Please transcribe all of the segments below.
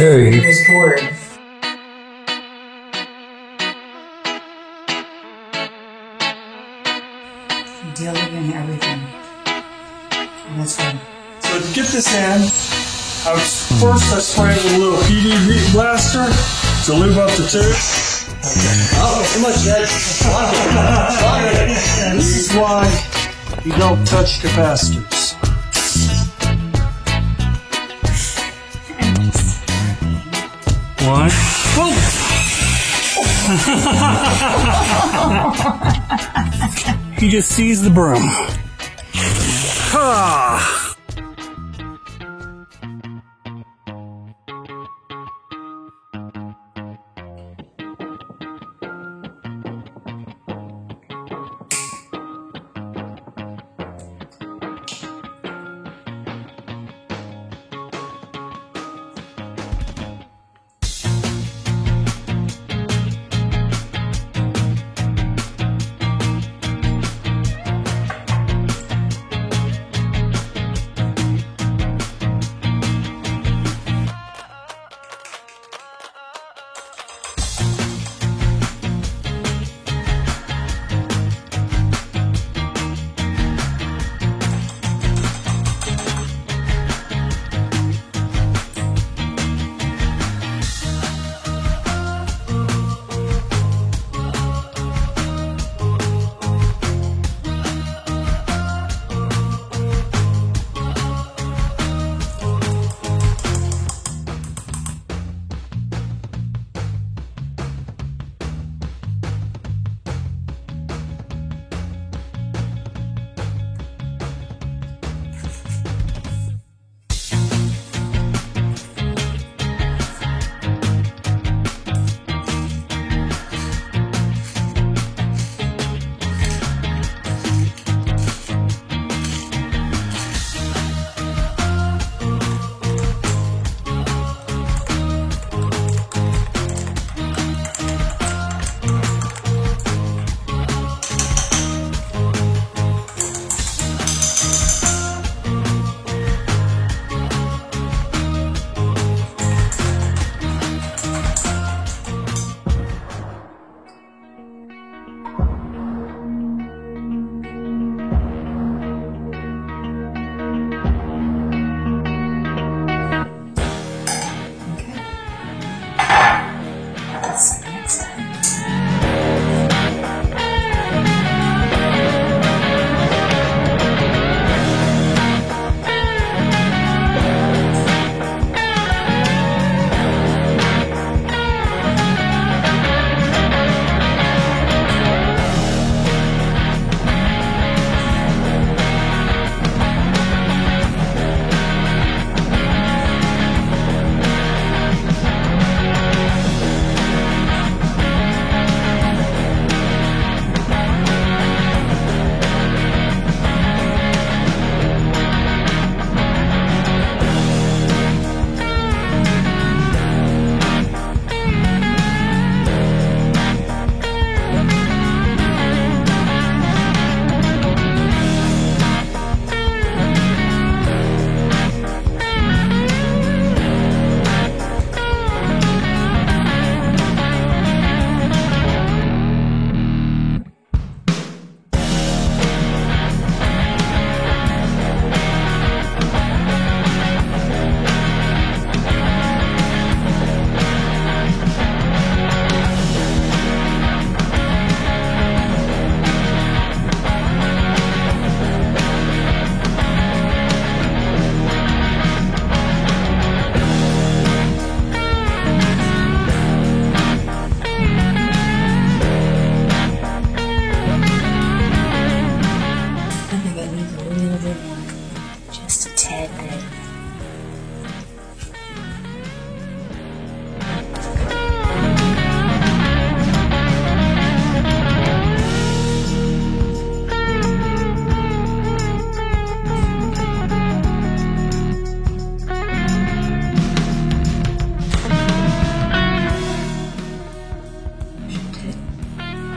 Jerry. He was bored. Delivering everything. And that's fun. So to get this in, first I spray it with a little PD blaster to lube up the tube. Oh, too much that. This is why you don't touch capacitors. One. He just seized the broom. Ah.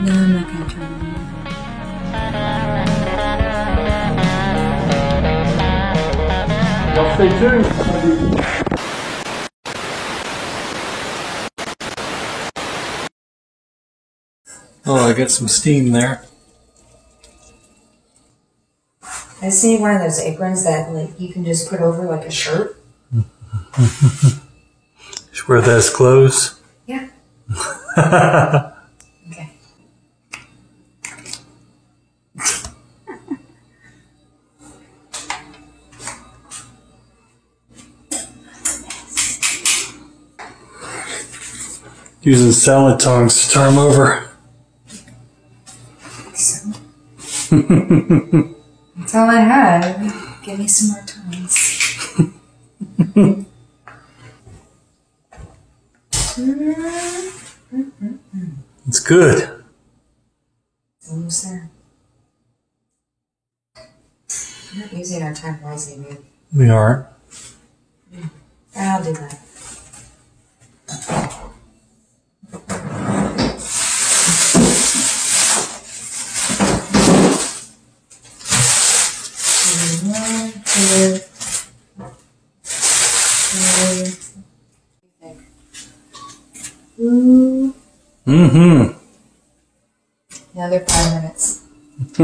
No, I'm not going to try anymore. Well, stay tuned. Oh, I got some steam there. I see one of those aprons that like you can just put over like a shirt. Just wear that as clothes. Yeah. Okay. Using salad tongs to turn them over. That's all I had. Give me some more tongs. It's good. It's almost there. We're not using our time wisely, man. We aren't. I'll do that. One, two, three. Ooh. Mm-hmm. Another 5 minutes. Oh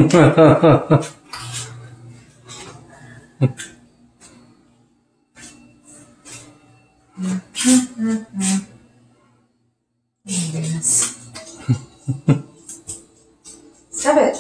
my goodness. Stop it.